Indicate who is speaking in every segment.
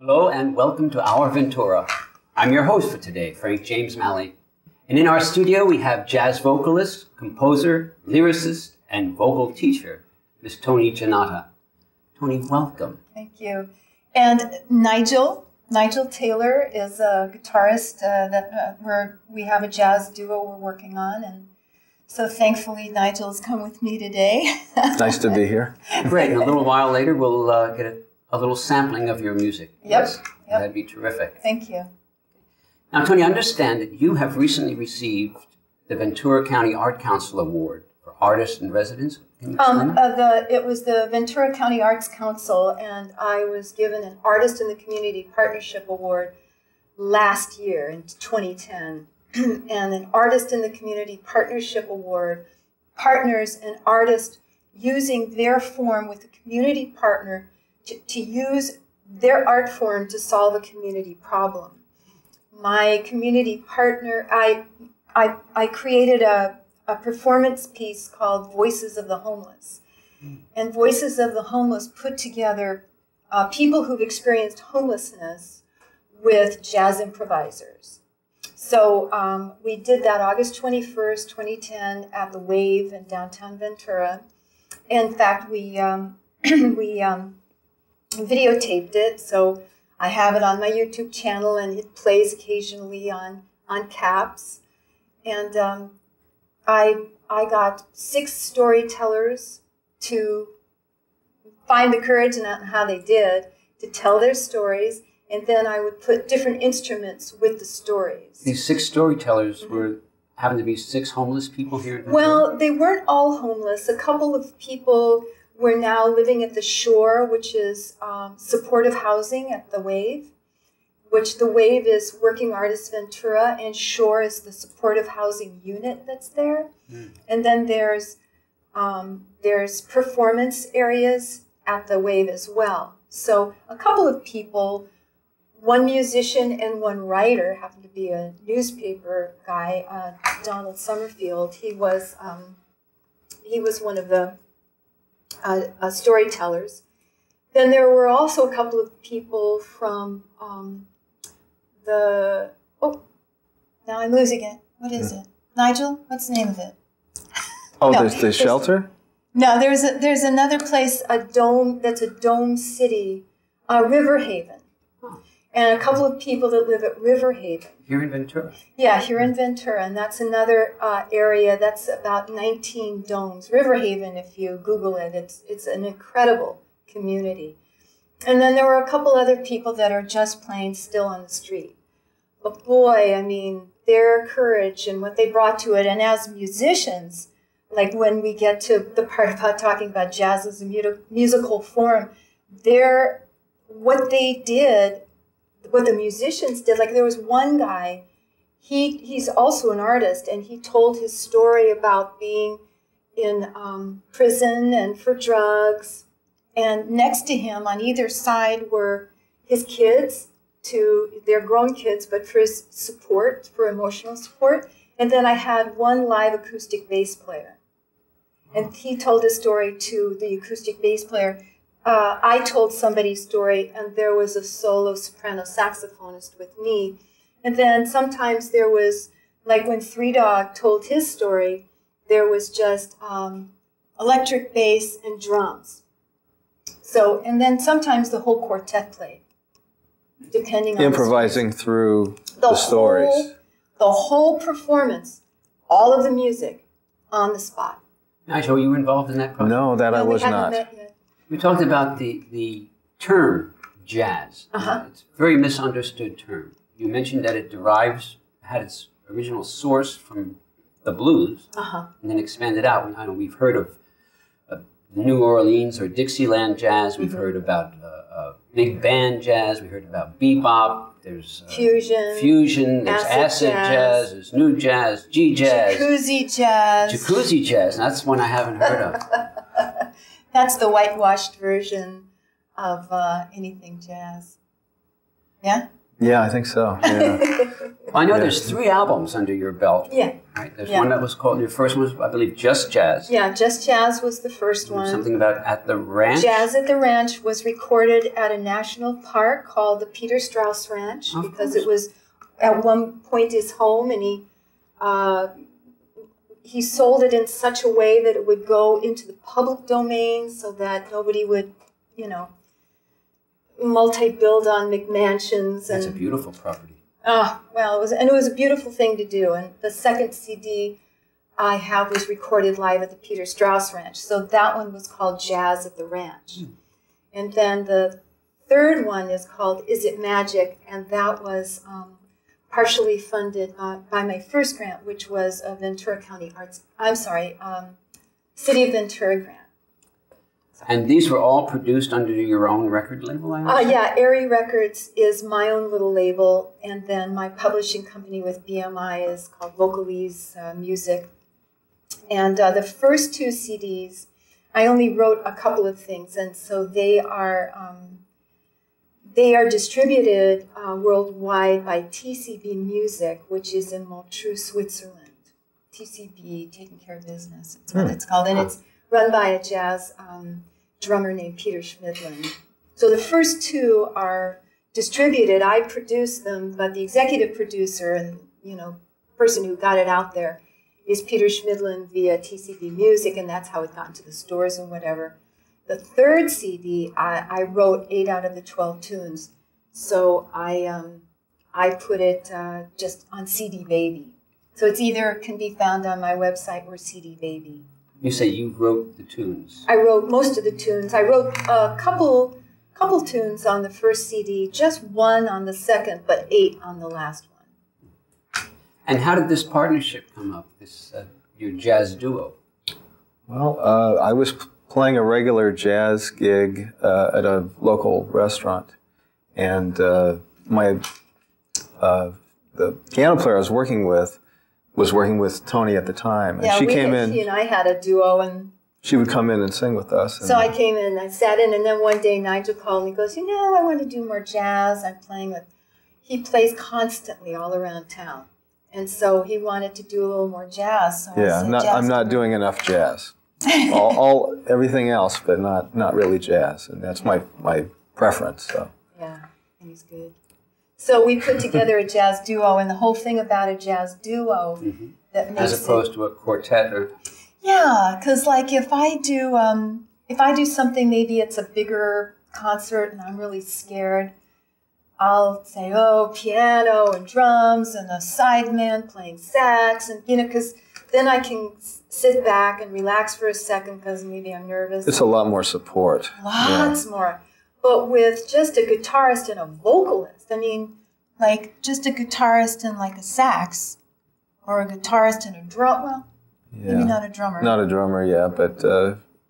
Speaker 1: Hello and welcome to Our Ventura. I'm your host for today, Frank James Malle. And in our studio we have jazz vocalist, composer, lyricist, and vocal teacher, Miss Toni Jannotta. Toni, welcome.
Speaker 2: Thank you. And Nigel Taylor is a guitarist we have a jazz duo we're working on, and so thankfully Nigel's come with me today.
Speaker 3: Nice to be here.
Speaker 1: Great. And a little while later we'll get a little sampling of your music.
Speaker 2: Yep.
Speaker 1: Yes? Yep. That'd be terrific.
Speaker 2: Thank you.
Speaker 1: Now, Toni, I understand that you have recently received the Ventura County Arts Council Award for Artist in Residence. Can you explain that?
Speaker 2: It was the Ventura County Arts Council, and I was given an Artist in the Community Partnership Award last year in 2010. And an Artist in the Community Partnership Award partners an artist using their form with a community partner to use their art form to solve a community problem. My community partner, I created a performance piece called Voices of the Homeless. And Voices of the Homeless put together people who've experienced homelessness with jazz improvisers. So we did that August 21st, 2010 at the Wave in downtown Ventura. In fact, we videotaped it, so I have it on my YouTube channel, and it plays occasionally on CAPS. And I got 6 storytellers to find the courage, and how they did, to tell their stories, and then I would put different instruments with the stories.
Speaker 1: These 6 storytellers happened to be 6 homeless people here in Ventura?
Speaker 2: Well, they weren't all homeless. A couple of people were now living at the Shore, which is supportive housing at the Wave, which the Wave is Working Artists Ventura, and Shore is the supportive housing unit that's there. And then there's performance areas at the Wave as well. So a couple of people, one musician and one writer, happened to be a newspaper guy, Donald Summerfield. He was one of the storytellers. Then there were also a couple of people from now I'm losing it. What is it? Nigel? What's the name of it?
Speaker 3: Oh,
Speaker 2: No,
Speaker 3: there's the shelter?
Speaker 2: No, there's another place, a dome, that's a dome city, River Haven. And a couple of people that live at River Haven.
Speaker 1: Here in Ventura?
Speaker 2: Yeah, here in Ventura, and that's another area that's about 19 domes. River Haven, if you Google it, it's an incredible community. And then there were a couple other people that are just plain still on the street. But boy, I mean, their courage and what they brought to it, and as musicians, like when we get to the part about talking about jazz as a musical form, what they did, what the musicians did, like there was one guy, he's also an artist, and he told his story about being in prison and for drugs, and next to him on either side were his kids, they're grown kids, but for his support, for emotional support, and then I had one live acoustic bass player, and he told his story to the acoustic bass player. I told somebody's story, and there was a solo soprano saxophonist with me. And then sometimes there was, like when Three Dog told his story, there was just electric bass and drums. So, and then sometimes the whole quartet played, depending on
Speaker 3: improvising through the stories.
Speaker 2: The whole performance, all of the music on the spot.
Speaker 1: Nigel, were you involved in that project?
Speaker 3: No, I was not.
Speaker 2: Met yet.
Speaker 1: We talked about the term jazz. It's a very misunderstood term. You mentioned that it had its original source from the blues, and then expanded out. I know we've heard of New Orleans or Dixieland jazz. We've heard about big band jazz. We heard about bebop. There's fusion. There's acid jazz. There's new jazz, G-jazz.
Speaker 2: Jacuzzi jazz.
Speaker 1: Jacuzzi jazz. That's one I haven't heard of.
Speaker 2: That's the whitewashed version of anything jazz. Yeah?
Speaker 3: Yeah, I think so. Yeah.
Speaker 1: I know there's 3 albums under your belt.
Speaker 2: Yeah.
Speaker 1: Right? There's one that was called, your first one was, I believe, Just Jazz.
Speaker 2: Yeah, Just Jazz was the first one.
Speaker 1: Something about At the Ranch.
Speaker 2: Jazz at the Ranch was recorded at a national park called the Peter Strauss Ranch because it was at one point his home, and he sold it in such a way that it would go into the public domain so that nobody would, multi-build on McMansions.
Speaker 1: That's a beautiful property.
Speaker 2: Well, it was a beautiful thing to do. And the second CD I have was recorded live at the Peter Strauss Ranch. So that one was called Jazz at the Ranch. And then the third one is called Is It Magic? And that was partially funded by my first grant, which was a Ventura County City of Ventura grant.
Speaker 1: And these were all produced under your own record label, I understand?
Speaker 2: Yeah, Airy Records is my own little label, and then my publishing company with BMI is called Vocalist Music. And the first 2 CDs, I only wrote a couple of things, and so they are distributed worldwide by TCB Music, which is in Montreux, Switzerland. TCB, Taking Care of Business, it's what it's called, and it's run by a jazz drummer named Peter Schmidlin. So the first 2 are distributed. I produced them, but the executive producer and person who got it out there is Peter Schmidlin via TCB Music, and that's how it got into the stores and whatever. The third CD, I wrote 8 out of the 12 tunes, so I put it just on CD Baby. So it's either can be found on my website or CD Baby.
Speaker 1: You say you wrote the tunes.
Speaker 2: I wrote most of the tunes. I wrote a couple tunes on the first CD, just 1 on the second, but 8 on the last one.
Speaker 1: And how did this partnership come up, this your jazz duo?
Speaker 3: Well, I was playing a regular jazz gig at a local restaurant, and the piano player I was working with Toni at the time, and she came in.
Speaker 2: She and I had a duo, and
Speaker 3: she would come in and sing with us.
Speaker 2: So I came in, I sat in, and then one day Nigel called and he goes, I want to do more jazz. He plays constantly all around town, and so he wanted to do a little more jazz. So
Speaker 3: yeah, I'm not doing enough jazz. Everything else, but not really jazz, and that's my preference. So
Speaker 2: yeah, he's good. So we put together a jazz duo, and the whole thing about a jazz duo that makes
Speaker 1: as opposed to a quartet, or
Speaker 2: because like if I do something, maybe it's a bigger concert, and I'm really scared. I'll say, piano and drums and a sideman playing sax, and because then I can sit back and relax for a second because maybe I'm nervous.
Speaker 3: It's a lot more support.
Speaker 2: Lots more. But with just a guitarist and a vocalist, like just a guitarist and like a sax, or a guitarist and a drum. Well, maybe not a drummer.
Speaker 3: Not a drummer, yeah, but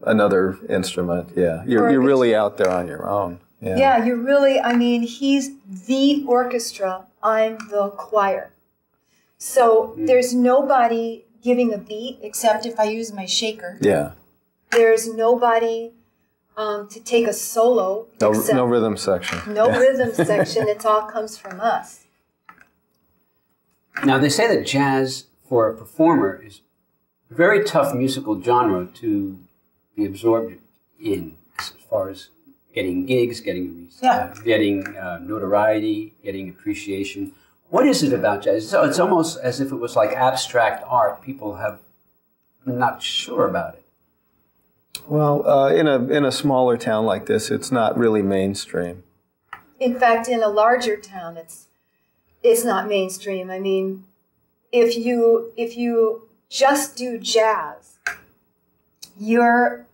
Speaker 3: another instrument, yeah. You're really out there on your own.
Speaker 2: Yeah, you're really, he's the orchestra, I'm the choir. So there's nobody giving a beat except if I use my shaker.
Speaker 3: Yeah.
Speaker 2: There's nobody to take a solo.
Speaker 3: No rhythm section.
Speaker 2: No rhythm section. It all comes from us.
Speaker 1: Now, they say that jazz, for a performer, is a very tough musical genre to be absorbed in, as far as getting gigs, getting notoriety, getting appreciation. What is it about jazz? So it's almost as if it was like abstract art. People have not sure about it.
Speaker 3: Well, in a smaller town like this, it's not really mainstream.
Speaker 2: In fact, in a larger town, it's not mainstream. If you just do jazz, the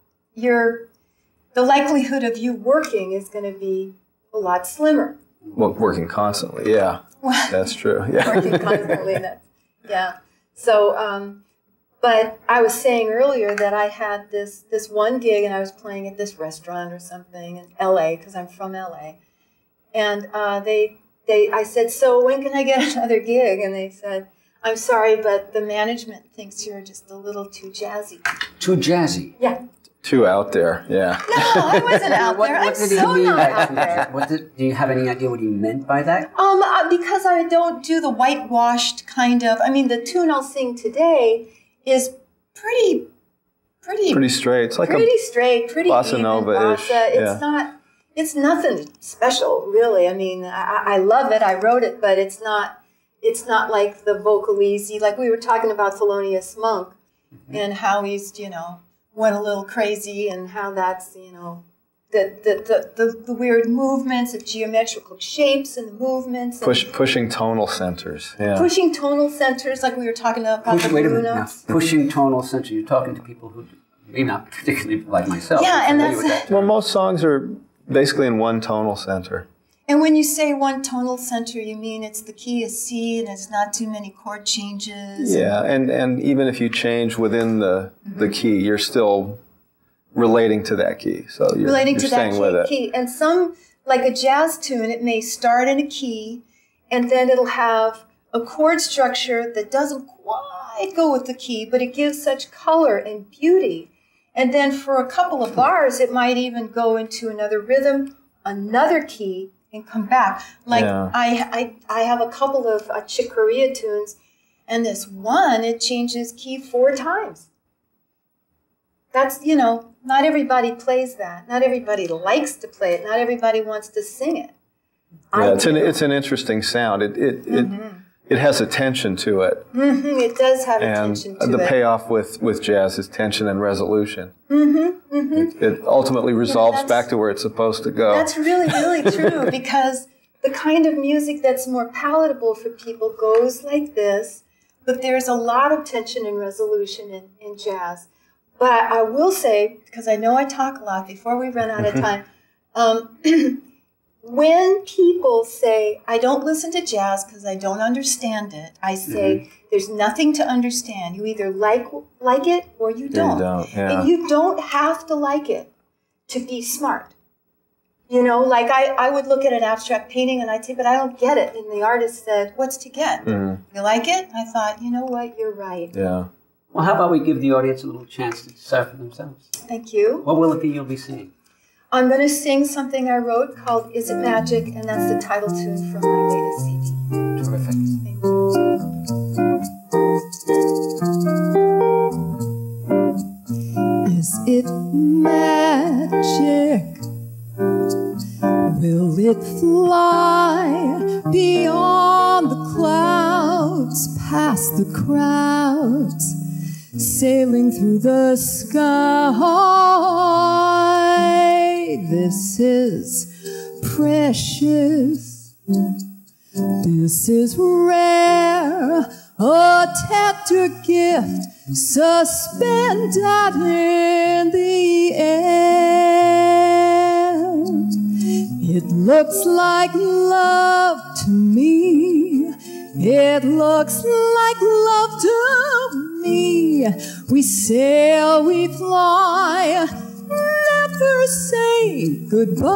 Speaker 2: likelihood of you working is going to be a lot slimmer.
Speaker 3: Well, working constantly, yeah, that's true. Yeah,
Speaker 2: working constantly, yeah. So. But I was saying earlier that I had this one gig, and I was playing at this restaurant or something in L.A. because I'm from L.A. And I said, so when can I get another gig? And they said, I'm sorry, but the management thinks you're just a little too jazzy.
Speaker 1: Too jazzy?
Speaker 2: Yeah.
Speaker 3: Too out there, yeah.
Speaker 2: No, I wasn't out there. I'm so not out there.
Speaker 1: Do you have any idea what he meant by that?
Speaker 2: Because I don't do the whitewashed kind of. I mean, the tune I'll sing today is pretty
Speaker 3: straight. It's like
Speaker 2: pretty straight, pretty
Speaker 3: bossa nova-ish.
Speaker 2: It's nothing special, really. I mean, I love it. I wrote it, but it's not like the vocalese. Like we were talking about Thelonious Monk and how he's, went a little crazy, and how that's, the weird movements, the geometrical shapes and the movements.
Speaker 3: Pushing tonal centers. Yeah.
Speaker 2: Pushing tonal centers, like we were talking about the blue notes.
Speaker 1: Pushing tonal centers. You're talking to people who maybe not particularly like myself.
Speaker 2: Yeah, and that's...
Speaker 3: Well, most songs are basically in one tonal center.
Speaker 2: And when you say one tonal center, you mean it's the key is C and it's not too many chord changes?
Speaker 3: Yeah, and even if you change within the key, you're still relating to that key. So you're staying with it.
Speaker 2: Key. And some, like a jazz tune, it may start in a key, and then it'll have a chord structure that doesn't quite go with the key, but it gives such color and beauty. And then for a couple of bars, it might even go into another rhythm, another key, and come back. Like I have a couple of Chick Corea tunes, and this one, it changes key 4 times. That's, not everybody plays that. Not everybody likes to play it. Not everybody wants to sing it.
Speaker 3: Yeah, it's an interesting sound. It has a tension to it.
Speaker 2: It does have a tension to it.
Speaker 3: And the payoff with jazz is tension and resolution. It ultimately resolves back to where it's supposed to go.
Speaker 2: That's really, really true, because the kind of music that's more palatable for people goes like this, but there's a lot of tension and resolution in jazz. But I will say, because I know I talk a lot before we run out of time, when people say, I don't listen to jazz because I don't understand it, I say, there's nothing to understand. You either like it or you don't. And you don't have to like it to be smart. Like I would look at an abstract painting and I'd say, but I don't get it. And the artist said, what's to get? You like it? I thought, you know what? You're right.
Speaker 3: Yeah.
Speaker 1: Well, how about we give the audience a little chance to decide for themselves?
Speaker 2: Thank you.
Speaker 1: What will it be you'll be singing?
Speaker 2: I'm going to sing something I wrote called Is It Magic? And that's the title tune from my latest CD.
Speaker 1: Terrific.
Speaker 2: Thank you. Is it magic? Will it fly beyond the clouds, past the crowds, sailing through the sky? This is precious. This is rare. A tender gift suspended in the air. It looks like love to me. It looks like love to me. We sail, we fly, never say goodbye.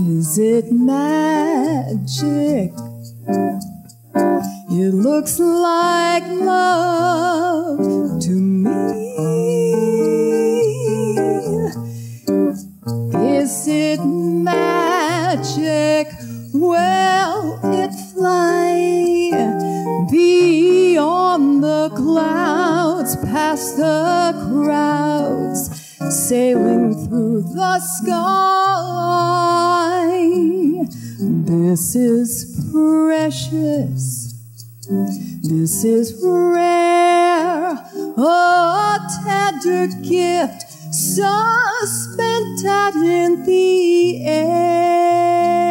Speaker 2: Is it magic? It looks like love to me. Is it magic? Well, it fly beyond the clouds, past the crowds, sailing through the sky. This is precious. This is rare. A tender gift suspended in the air.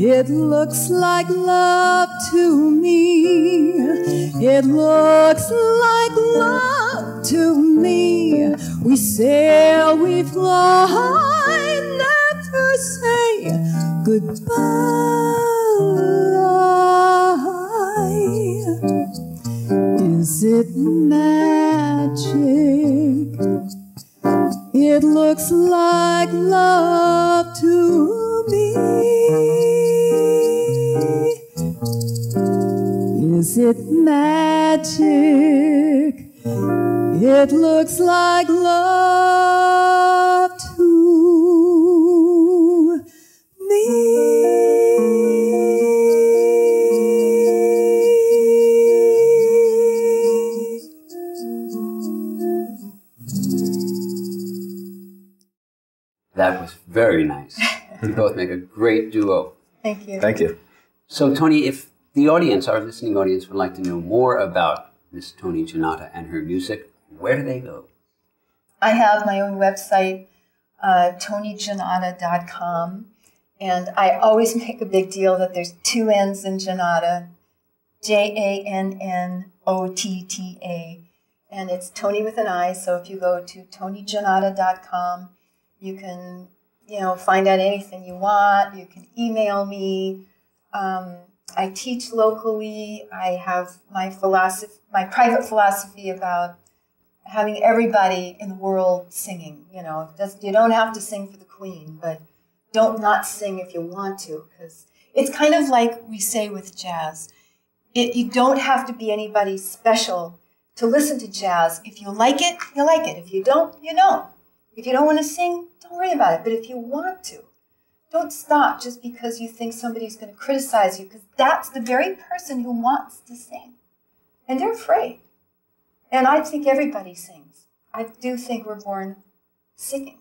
Speaker 2: It looks like love to me. It looks like love to me. We sail, we fly, never say goodbye. Is it magic? It looks like love to me. Is
Speaker 4: it magic? It looks like love to me.
Speaker 1: That was very nice. You both make a great duo.
Speaker 2: Thank you.
Speaker 3: Thank you.
Speaker 1: So, Toni, if the audience, our listening audience, would like to know more about Miss Toni Jannotta and her music, where do they go?
Speaker 2: I have my own website, ToniJannotta.com, and I always make a big deal that there's two N's in Jannotta, Jannotta, and it's Toni with an I. So if you go to ToniJannotta.com, you can, find out anything you want. You can email me. I teach locally. I have my private philosophy about having everybody in the world singing. You don't have to sing for the Queen, but don't not sing if you want to, because it's kind of like we say with jazz. You don't have to be anybody special to listen to jazz. If you like it, you like it. If you don't, you don't. If you don't want to sing, don't worry about it. But if you want to, don't stop just because you think somebody's going to criticize you, because that's the very person who wants to sing. And they're afraid. And I think everybody sings. I do think we're born singing.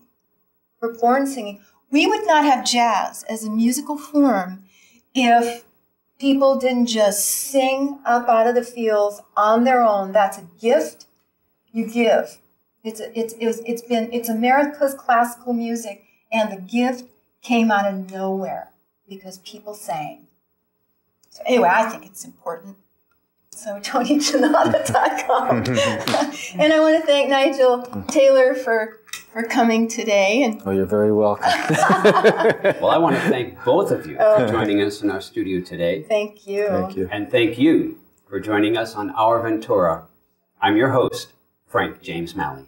Speaker 2: We're born singing. We would not have jazz as a musical form if people didn't just sing up out of the fields on their own. That's a gift you give. It's America's classical music, and the gift came out of nowhere because people sang. So anyway, I think it's important. So ToniJannotta.com. And I want to thank Nigel Taylor for coming today. And
Speaker 3: you're very welcome.
Speaker 1: Well, I want to thank both of you for joining us in our studio today.
Speaker 2: Thank you.
Speaker 3: Thank you.
Speaker 1: And thank you for joining us on Our Ventura. I'm your host, Frank James Malle.